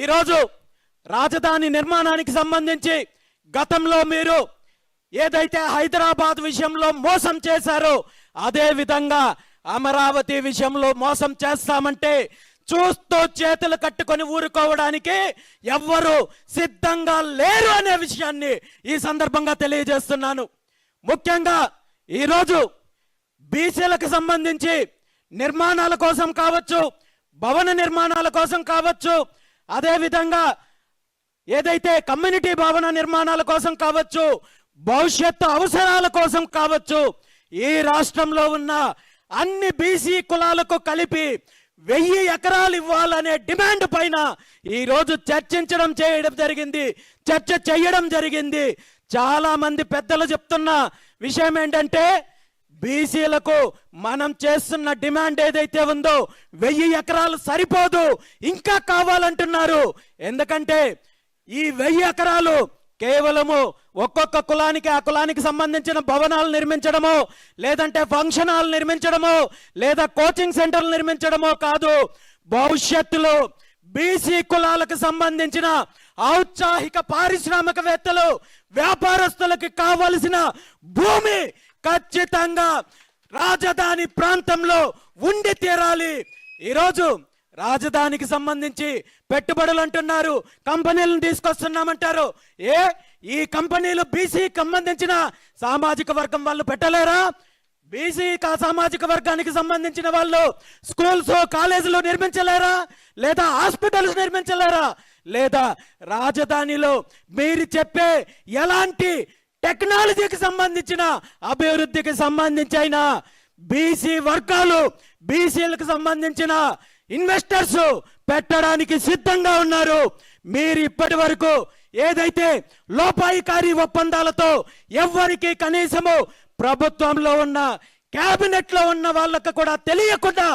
ఈరోజు రాజధాని నిర్మాణానికి సంబంధించి గతంలో మీరు ఏదైతే హైదరాబాద్ విషయంలో మోసం చేశారో అదే విధంగా అమరావతి విషయంలో మోసం చేస్తామంటే చూస్తూ చేతులు కట్టుకొని ఊరుకోవడానికి ఎవ్వరూ సిద్ధంగా లేరు అనే విషయాన్ని ఈ సందర్భంగా తెలియజేస్తున్నాను. ముఖ్యంగా ఈరోజు బీసీలకు సంబంధించి నిర్మాణాల కోసం కావచ్చు, భవన నిర్మాణాల కోసం కావచ్చు, అదేవిధంగా ఏదైతే కమ్యూనిటీ భవన నిర్మాణాల కోసం కావచ్చు, భవిష్యత్తు అవసరాల కోసం కావచ్చు, ఈ రాష్ట్రంలో ఉన్న అన్ని బీసీ కులాలకు కలిపి 1000 ఎకరాలు ఇవ్వాలనే డిమాండ్ పైన ఈరోజు చర్చ చేయడం జరిగింది. చాలా మంది పెద్దలు చెప్తున్న విషయం ఏంటంటే బీసీలకు మనం చేస్తున్న డిమాండ్ ఏదైతే ఉందో 1000 ఎకరాలు సరిపోదు, ఇంకా కావాలంటున్నారు. ఎందుకంటే ఈ 1000 ఎకరాలు కేవలము ఒక్కొక్క కులానికి ఆ కులానికి సంబంధించిన భవనాలు నిర్మించడమో, లేదంటే ఫంక్షన్ హాల్ నిర్మించడమో, లేదా కోచింగ్ సెంటర్లు నిర్మించడమో కాదు. భవిష్యత్తులో బీసీ కులాలకు సంబంధించిన ఔత్సాహిక పారిశ్రామికవేత్తలు, వ్యాపారస్తులకు కావలసిన భూమి ఖచ్చితంగా రాజధాని ప్రాంతంలో ఉండి తీరాలి. ఈరోజు రాజధానికి సంబంధించి పెట్టుబడులు అంటున్నారు, కంపెనీలను తీసుకొస్తున్నామంటారు. ఈ కంపెనీలు బీసీకి సంబంధించిన సామాజిక వర్గం వాళ్ళు పెట్టలేరా? బీసీ సామాజిక వర్గానికి సంబంధించిన వాళ్ళు స్కూల్స్, కాలేజీలు నిర్మించలేరా? లేదా హాస్పిటల్స్ నిర్మించలేరా? లేదా రాజధానిలో మీరు చెప్పే ఎలాంటి టెక్నాలజీకి సంబంధించిన అభివృద్ధికి సంబంధించి అయినా బీసీ వర్గాలు, బీసీలకు సంబంధించిన ఇన్వెస్టర్స్ పెట్టడానికి సిద్ధంగా ఉన్నారు. మీరు ఇప్పటి వరకు ఏదైతే లోపాయికారి ఒప్పందాలతో ఎవరికి కనీసము ప్రభుత్వంలో ఉన్న కేబినెట్ లో ఉన్న వాళ్ళకు కూడా తెలియకుండా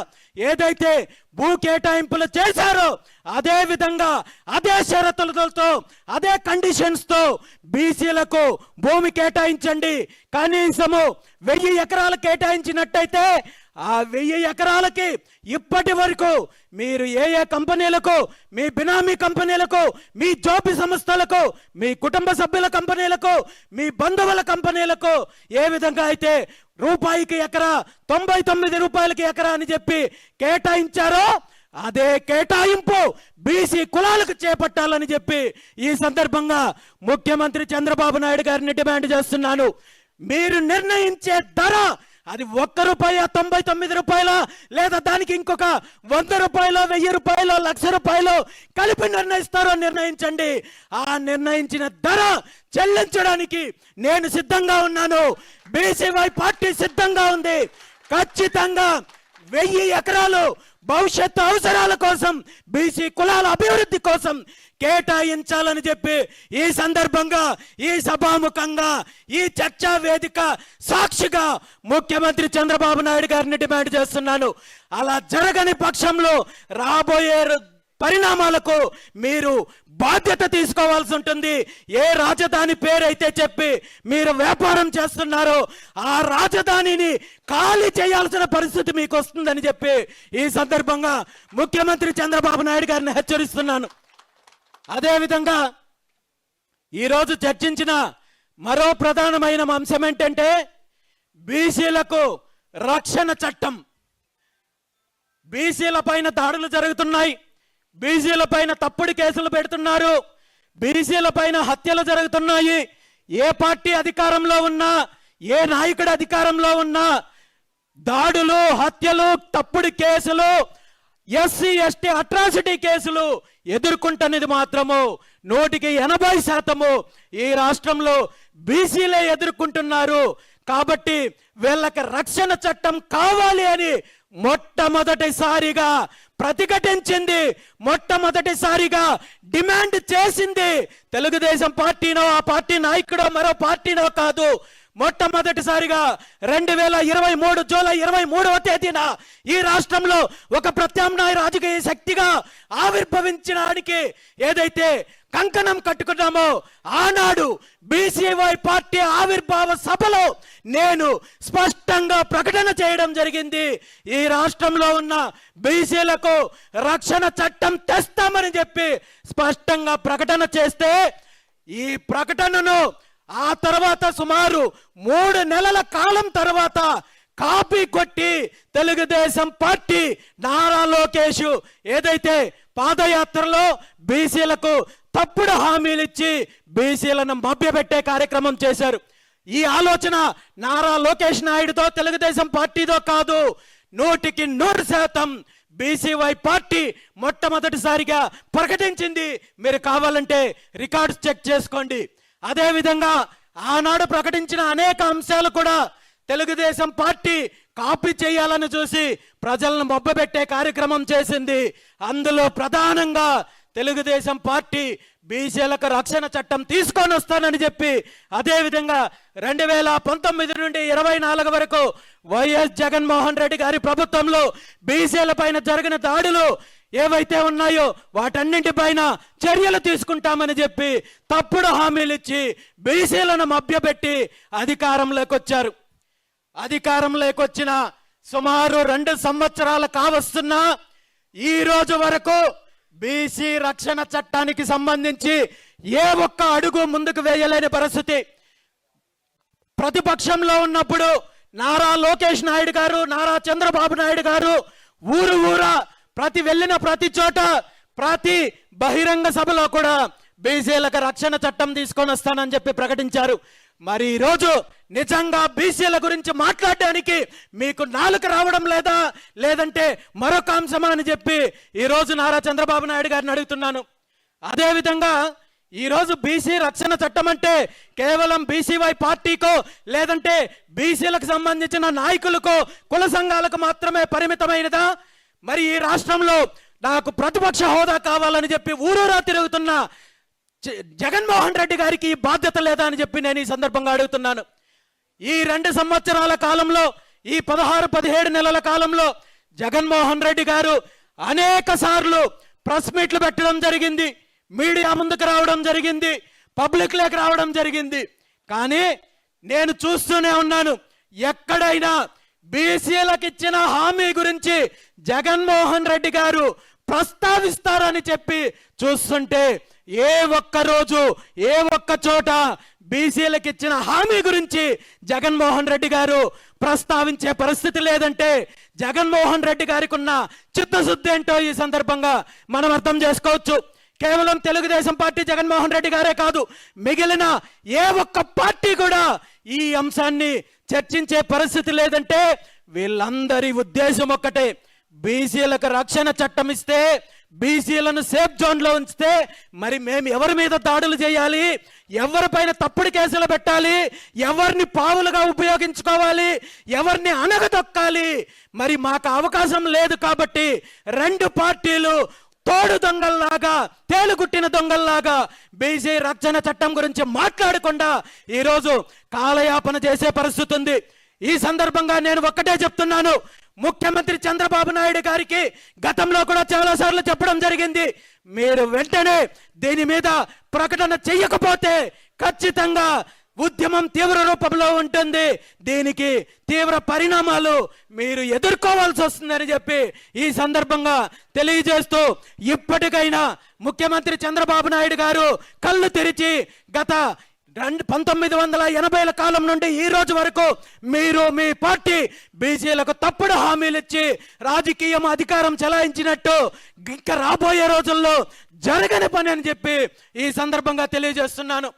ఏదైతే భూ కేటాయింపులు చేశారో అదే విధంగా అదే షరతులతో అదే కండిషన్స్ తో బీసీలకు భూమి కేటాయించండి. కనీసము 1000 ఎకరాలు కేటాయించినట్టయితే ఆ 1000 ఎకరాలకి ఇప్పటి వరకు మీరు ఏ కంపెనీలకు, మీ బినామీ కంపెనీలకు, మీ జోపి సంస్థలకు, మీ కుటుంబ సభ్యుల కంపెనీలకు, మీ బంధువుల కంపెనీలకు ఏ విధంగా అయితే రూపాయికి ఎకరా 99 రూపాయలకి ఎకరా అని చెప్పి కేటాయించారో అదే కేటాయింపు బీసీ కులాలకు చేపట్టాలని చెప్పి ఈ సందర్భంగా ముఖ్యమంత్రి చంద్రబాబు నాయుడు గారిని డిమాండ్ చేస్తున్నాను. మీరు నిర్ణయించే ధర అది 1 రూపాయ 99 రూపాయల, లేదా దానికి ఇంకొక 100 రూపాయలు, 1000 రూపాయలు, 1,00,000 రూపాయలు కలిపి నిర్ణయిస్తారో నిర్ణయించండి. ఆ నిర్ణయించిన ధర చెల్లించడానికి నేను సిద్ధంగా ఉన్నాను. బీసీవై పార్టీ సిద్ధంగా ఉంది. ఖచ్చితంగా 1000 ఎకరాలు భవిష్యత్తు అవసరాల కోసం, బీసీ కులాల అభివృద్ధి కోసం కేటాయించాలని చెప్పి ఈ సందర్భంగా, ఈ సభాముఖంగా, ఈ చర్చా వేదిక సాక్షిగా ముఖ్యమంత్రి చంద్రబాబు నాయుడు గారిని డిమాండ్ చేస్తున్నాను. అలా జరగని పక్షంలో రాబోయే పరిణామాలకు మీరు బాధ్యత తీసుకోవాల్సి ఉంటుంది. ఏ రాజధాని పేరైతే చెప్పి మీరు వ్యాపారం చేస్తున్నారో ఆ రాజధానిని ఖాళీ చేయాల్సిన పరిస్థితి మీకు వస్తుందని చెప్పి ఈ సందర్భంగా ముఖ్యమంత్రి చంద్రబాబు నాయుడు గారిని హెచ్చరిస్తున్నాను. అదేవిధంగా ఈరోజు చర్చించిన మరో ప్రధానమైన అంశం ఏంటంటే బీసీలకు రక్షణ చట్టం. బీసీల పైన దాడులు జరుగుతున్నాయి, బీసీల పైన తప్పుడు కేసులు పెడుతున్నారు, బీసీల పైన హత్యలు జరుగుతున్నాయి. ఏ పార్టీ అధికారంలో ఉన్నా, ఏ నాయకుడు అధికారంలో ఉన్నా దాడులు, హత్యలు, తప్పుడు కేసులు, ఎస్సీ ఎస్టీ అట్రాసిటీ కేసులు ఎదుర్కొంటున్నది మాత్రము 80% ఈ రాష్ట్రంలో బీసీలే ఎదుర్కొంటున్నారు. కాబట్టి వీళ్ళకి రక్షణ చట్టం కావాలి అని మొట్టమొదటిసారిగా ప్రతిఘటించింది, మొట్టమొదటిసారిగా డిమాండ్ చేసింది తెలుగుదేశం పార్టీనో, ఆ పార్టీ నాయకుడో, మరో పార్టీనో కాదు. మొట్టమొదటిసారిగా 2023 జూలై 23వ తేదీన ఈ రాష్ట్రంలో ఒక ప్రత్యామ్నాయ రాజకీయ శక్తిగా ఆవిర్భవించడానికి ఏదైతే కంకణం కట్టుకున్నామో ఆనాడు బీసీవై పార్టీ ఆవిర్భావ సభలో నేను స్పష్టంగా ప్రకటన చేయడం జరిగింది. ఈ రాష్ట్రంలో ఉన్న బీసీలకు రక్షణ చట్టం తెస్తామని చెప్పి స్పష్టంగా ప్రకటన చేస్తే ఈ ప్రకటనను ఆ తర్వాత సుమారు 3 నెలల కాలం తర్వాత కాపీ కొట్టి తెలుగుదేశం పార్టీ నారా లోకేష్ ఏదైతే పాదయాత్రలో బీసీలకు తప్పుడు హామీలు ఇచ్చి బీసీలను మభ్యపెట్టే కార్యక్రమం చేశారు. ఈ ఆలోచన నారా లోకేష్ నాయుడుతో తెలుగుదేశం పార్టీతో కాదు, 100% బీసీవై పార్టీ మొట్టమొదటిసారిగా ప్రకటించింది. మీరు కావాలంటే రికార్డ్స్ చెక్ చేసుకోండి. అదేవిధంగా ఆనాడు ప్రకటించిన అనేక అంశాలు కూడా తెలుగుదేశం పార్టీ కాపీ చేయాలని చూసి ప్రజలను మభ్యపెట్టే కార్యక్రమం చేసింది. అందులో ప్రధానంగా తెలుగుదేశం పార్టీ బీసీలకు రక్షణ చట్టం తీసుకొని వస్తానని చెప్పి, అదేవిధంగా 2019 నుండి 24 వరకు వైఎస్ జగన్మోహన్ రెడ్డి గారి ప్రభుత్వంలో బీసీల పైన జరిగిన దాడులు ఏవైతే ఉన్నాయో వాటన్నింటిపైన చర్యలు తీసుకుంటామని చెప్పి తప్పుడు హామీలు ఇచ్చి బీసీలను మభ్యపెట్టి అధికారంలోకి వచ్చారు. అధికారంలోకి వచ్చిన సుమారు 2 సంవత్సరాలు కావస్తున్నా ఈ రోజు వరకు బీసీ రక్షణ చట్టానికి సంబంధించి ఏ ఒక్క అడుగు ముందుకు వేయలేని పరిస్థితి. ప్రతిపక్షంలో ఉన్నప్పుడు నారా లోకేష్ నాయుడు గారు, నారా చంద్రబాబు నాయుడు గారు ఊరా వెళ్ళిన ప్రతి చోట ప్రతి బహిరంగ సభలో కూడా బీసీలకు రక్షణ చట్టం తీసుకొని వస్తానని చెప్పి ప్రకటించారు. మరి ఈరోజు నిజంగా బీసీల గురించి మాట్లాడడానికి మీకు నాలుక రావడం లేదా, లేదంటే మరొక అంశమా అని చెప్పి ఈరోజు నారా చంద్రబాబు నాయుడు గారిని అడుగుతున్నాను. అదేవిధంగా ఈరోజు బీసీ రక్షణ చట్టం అంటే కేవలం బీసీవై పార్టీకో లేదంటే బీసీలకు సంబంధించిన నాయకులకో కుల సంఘాలకు మాత్రమే పరిమితమైనదా? మరి ఈ రాష్ట్రంలో నాకు ప్రతిపక్ష హోదా కావాలని చెప్పి ఊరూరా తిరుగుతున్న జగన్మోహన్ రెడ్డి గారికి ఈ బాధ్యత లేదా అని చెప్పి నేను ఈ సందర్భంగా అడుగుతున్నాను. ఈ 2 సంవత్సరాల కాలంలో, ఈ 16-17 నెలల కాలంలో జగన్మోహన్ రెడ్డి గారు అనేక సార్లు ప్రెస్ మీట్లు పెట్టడం జరిగింది, మీడియా ముందుకు రావడం జరిగింది, పబ్లిక్ లేక రావడం జరిగింది. కానీ నేను చూస్తూనే ఉన్నాను, ఎక్కడైనా బీసీలకు ఇచ్చిన హామీ గురించి జగన్మోహన్ రెడ్డి గారు ప్రస్తావిస్తారని చెప్పి చూస్తుంటే ఏ ఒక్క రోజు ఏ ఒక్క చోట బీసీలకు ఇచ్చిన హామీ గురించి జగన్మోహన్ రెడ్డి గారు ప్రస్తావించే పరిస్థితి లేదంటే జగన్మోహన్ రెడ్డి గారికి ఉన్న చిత్తశుద్ధి ఏంటో ఈ సందర్భంగా మనం అర్థం చేసుకోవచ్చు. కేవలం తెలుగుదేశం పార్టీ జగన్మోహన్ రెడ్డి గారే కాదు, మిగిలిన ఏ ఒక్క పార్టీ కూడా ఈ అంశాన్ని చర్చించే పరిస్థితి లేదంటే వీళ్ళందరి ఉద్దేశం ఒక్కటే, బీసీలకు రక్షణ చట్టం ఇస్తే, బీసీలను సేఫ్ జోన్లో ఉంచితే మరి మేము ఎవరి మీద దాడులు చేయాలి, ఎవరిపైన తప్పుడు కేసులు పెట్టాలి, ఎవరిని పావులుగా ఉపయోగించుకోవాలి, ఎవరిని అణగదొక్కాలి, మరి మాకు అవకాశం లేదు. కాబట్టి 2 పార్టీలు తోడు దొంగల్లాగా, తేలుగుట్టిన దొంగల్లాగా బీసీ రక్షణ చట్టం గురించి మాట్లాడకుండా ఈరోజు కాలయాపన చేసే పరిస్థితి ఉంది. ఈ సందర్భంగా నేను ఒక్కటే చెప్తున్నాను, ముఖ్యమంత్రి చంద్రబాబు నాయుడు గారికి గతంలో కూడా చాలా సార్లు చెప్పడం జరిగింది, మీరు వెంటనే దీని మీద ప్రకటన చెయ్యకపోతే ఖచ్చితంగా ఉద్యమం తీవ్ర రూపంలో ఉంటుంది, దీనికి తీవ్ర పరిణామాలు మీరు ఎదుర్కోవాల్సి వస్తుందని చెప్పి ఈ సందర్భంగా తెలియజేస్తూ, ఇప్పటికైనా ముఖ్యమంత్రి చంద్రబాబు నాయుడు గారు కళ్ళు తెరిచి గత 1980ల కాలం నుండి ఈ రోజు వరకు మీరు మీ పార్టీ బీసీలకు తప్పుడు హామీలు ఇచ్చి రాజకీయం అధికారం చెలాయించినట్టు ఇంకా రాబోయే రోజుల్లో జరగని పని అని చెప్పి ఈ సందర్భంగా తెలియజేస్తున్నాను.